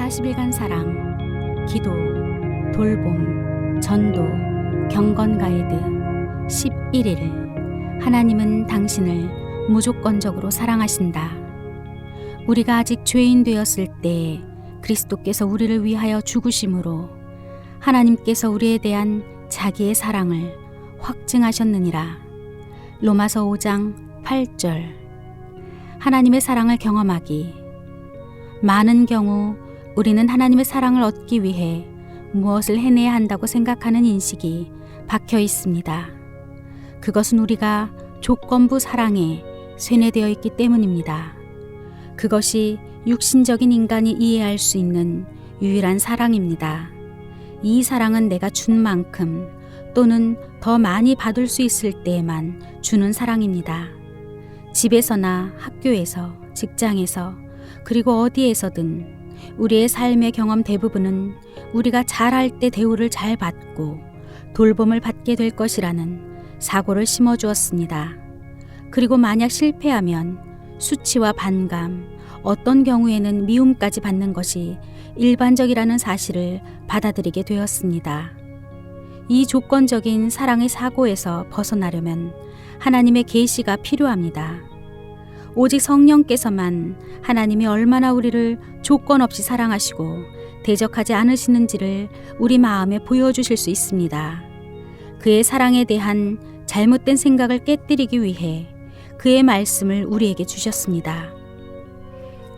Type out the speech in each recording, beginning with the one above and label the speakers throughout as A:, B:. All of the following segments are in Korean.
A: 40일간 사랑, 기도, 돌봄, 전도, 경건 가이드 11일. 하나님은 당신을 무조건적으로 사랑하신다. 우리가 아직 죄인 되었을 때 그리스도께서 우리를 위하여 죽으심으로 하나님께서 우리에 대한 자기의 사랑을 확증하셨느니라. 로마서 5장 8절. 하나님의 사랑을 경험하기. 많은 경우 우리는 하나님의 사랑을 얻기 위해 무엇을 해내야 한다고 생각하는 인식이 박혀 있습니다. 그것은 우리가 조건부 사랑에 쇠뇌되어 있기 때문입니다. 그것이 육신적인 인간이 이해할 수 있는 유일한 사랑입니다. 이 사랑은 내가 준 만큼 또는 더 많이 받을 수 있을 때에만 주는 사랑입니다. 집에서나 학교에서, 직장에서, 그리고 어디에서든 우리의 삶의 경험 대부분은 우리가 잘할 때 대우를 잘 받고 돌봄을 받게 될 것이라는 사고를 심어주었습니다. 그리고 만약 실패하면 수치와 반감, 어떤 경우에는 미움까지 받는 것이 일반적이라는 사실을 받아들이게 되었습니다. 이 조건적인 사랑의 사고에서 벗어나려면 하나님의 계시가 필요합니다. 오직 성령께서만 하나님이 얼마나 우리를 조건 없이 사랑하시고 대적하지 않으시는지를 우리 마음에 보여주실 수 있습니다. 그의 사랑에 대한 잘못된 생각을 깨뜨리기 위해 그의 말씀을 우리에게 주셨습니다.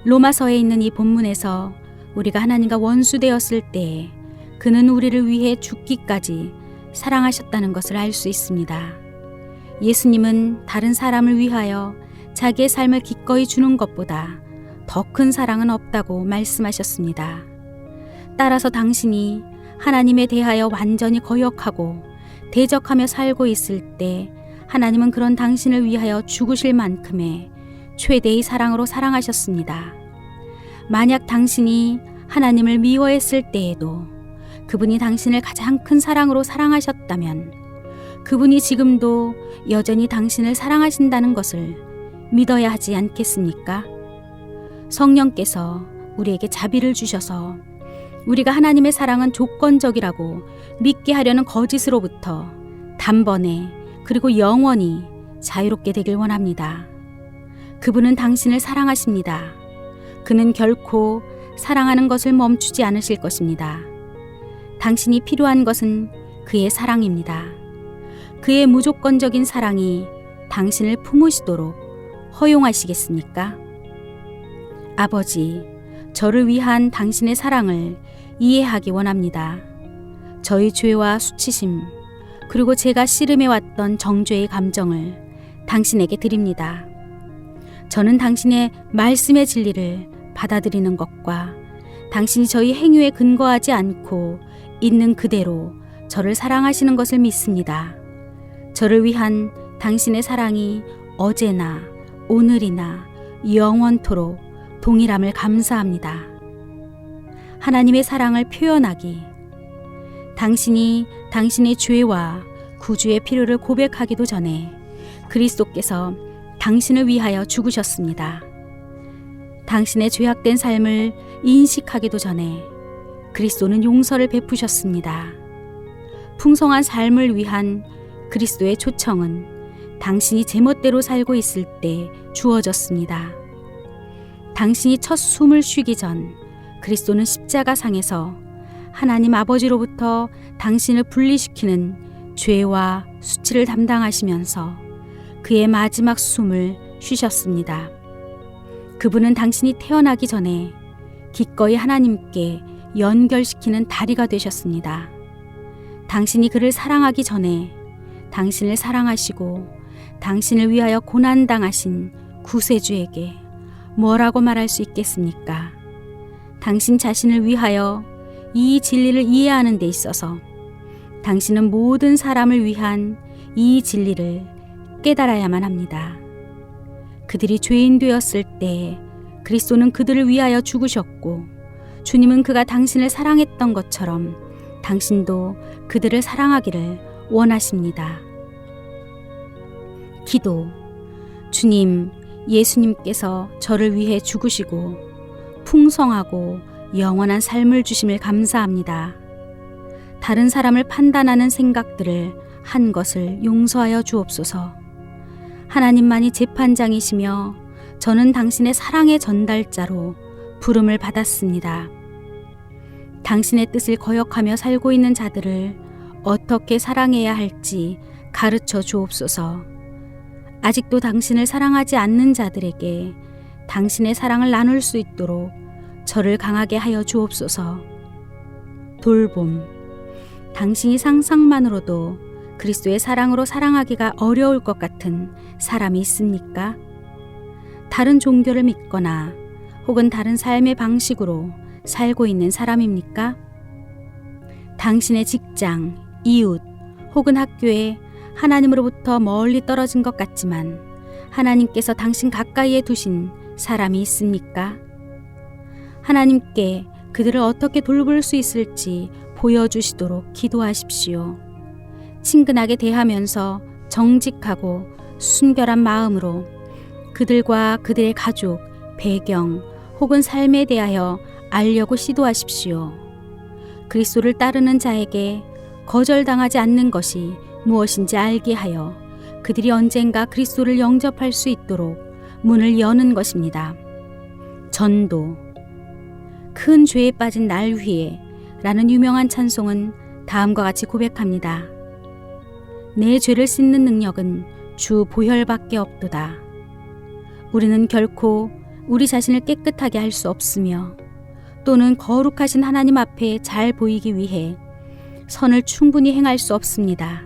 A: 로마서에 있는 이 본문에서 우리가 하나님과 원수되었을 때 그는 우리를 위해 죽기까지 사랑하셨다는 것을 알 수 있습니다. 예수님은 다른 사람을 위하여 자기의 삶을 기꺼이 주는 것보다 더 큰 사랑은 없다고 말씀하셨습니다. 따라서 당신이 하나님에 대하여 완전히 거역하고 대적하며 살고 있을 때 하나님은 그런 당신을 위하여 죽으실 만큼의 최대의 사랑으로 사랑하셨습니다. 만약 당신이 하나님을 미워했을 때에도 그분이 당신을 가장 큰 사랑으로 사랑하셨다면 그분이 지금도 여전히 당신을 사랑하신다는 것을 믿어야 하지 않겠습니까? 성령께서 우리에게 자비를 주셔서 우리가 하나님의 사랑은 조건적이라고 믿게 하려는 거짓으로부터 단번에 그리고 영원히 자유롭게 되길 원합니다. 그분은 당신을 사랑하십니다. 그는 결코 사랑하는 것을 멈추지 않으실 것입니다. 당신이 필요한 것은 그의 사랑입니다. 그의 무조건적인 사랑이 당신을 품으시도록 허용하시겠습니까? 아버지, 저를 위한 당신의 사랑을 이해하기 원합니다. 저의 죄와 수치심, 그리고 제가 씨름해왔던 정죄의 감정을 당신에게 드립니다. 저는 당신의 말씀의 진리를 받아들이는 것과 당신이 저희 행위에 근거하지 않고 있는 그대로 저를 사랑하시는 것을 믿습니다. 저를 위한 당신의 사랑이 어제나 오늘이나 영원토록 동일함을 감사합니다. 하나님의 사랑을 표현하기. 당신이 당신의 죄와 구주의 필요를 고백하기도 전에 그리스도께서 당신을 위하여 죽으셨습니다. 당신의 죄악된 삶을 인식하기도 전에 그리스도는 용서를 베푸셨습니다. 풍성한 삶을 위한 그리스도의 초청은 당신이 제멋대로 살고 있을 때 주어졌습니다. 당신이 첫 숨을 쉬기 전 그리스도는 십자가상에서 하나님 아버지로부터 당신을 분리시키는 죄와 수치를 담당하시면서 그의 마지막 숨을 쉬셨습니다. 그분은 당신이 태어나기 전에 기꺼이 하나님께 연결시키는 다리가 되셨습니다. 당신이 그를 사랑하기 전에 당신을 사랑하시고 당신을 위하여 고난당하신 구세주에게 뭐라고 말할 수 있겠습니까? 당신 자신을 위하여 이 진리를 이해하는 데 있어서 당신은 모든 사람을 위한 이 진리를 깨달아야만 합니다. 그들이 죄인 되었을 때 그리스도는 그들을 위하여 죽으셨고 주님은 그가 당신을 사랑했던 것처럼 당신도 그들을 사랑하기를 원하십니다. 기도. 주님, 예수님께서 저를 위해 죽으시고 풍성하고 영원한 삶을 주심을 감사합니다. 다른 사람을 판단하는 생각들을 한 것을 용서하여 주옵소서. 하나님만이 재판장이시며 저는 당신의 사랑의 전달자로 부름을 받았습니다. 당신의 뜻을 거역하며 살고 있는 자들을 어떻게 사랑해야 할지 가르쳐 주옵소서. 아직도 당신을 사랑하지 않는 자들에게 당신의 사랑을 나눌 수 있도록 저를 강하게 하여 주옵소서. 돌봄. 당신이 상상만으로도 그리스도의 사랑으로 사랑하기가 어려울 것 같은 사람이 있습니까? 다른 종교를 믿거나 혹은 다른 삶의 방식으로 살고 있는 사람입니까? 당신의 직장, 이웃 혹은 학교에 하나님으로부터 멀리 떨어진 것 같지만 하나님께서 당신 가까이에 두신 사람이 있습니까? 하나님께 그들을 어떻게 돌볼 수 있을지 보여주시도록 기도하십시오. 친근하게 대하면서 정직하고 순결한 마음으로 그들과 그들의 가족, 배경 혹은 삶에 대하여 알려고 시도하십시오. 그리스도를 따르는 자에게 거절당하지 않는 것이 무엇인지 알게 하여 그들이 언젠가 그리스도를 영접할 수 있도록 문을 여는 것입니다. 전도. 큰 죄에 빠진 날 위에 라는 유명한 찬송은 다음과 같이 고백합니다. 내 죄를 씻는 능력은 주 보혈밖에 없도다. 우리는 결코 우리 자신을 깨끗하게 할 수 없으며 또는 거룩하신 하나님 앞에 잘 보이기 위해 선을 충분히 행할 수 없습니다.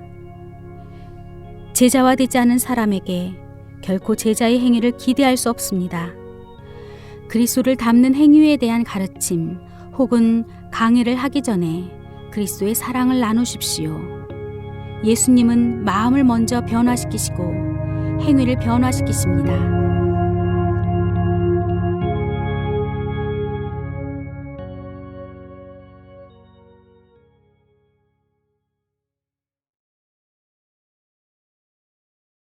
A: 제자와 되지 않은 사람에게 결코 제자의 행위를 기대할 수 없습니다. 그리스도를 닮는 행위에 대한 가르침 혹은 강의를 하기 전에 그리스도의 사랑을 나누십시오. 예수님은 마음을 먼저 변화시키시고 행위를 변화시키십니다.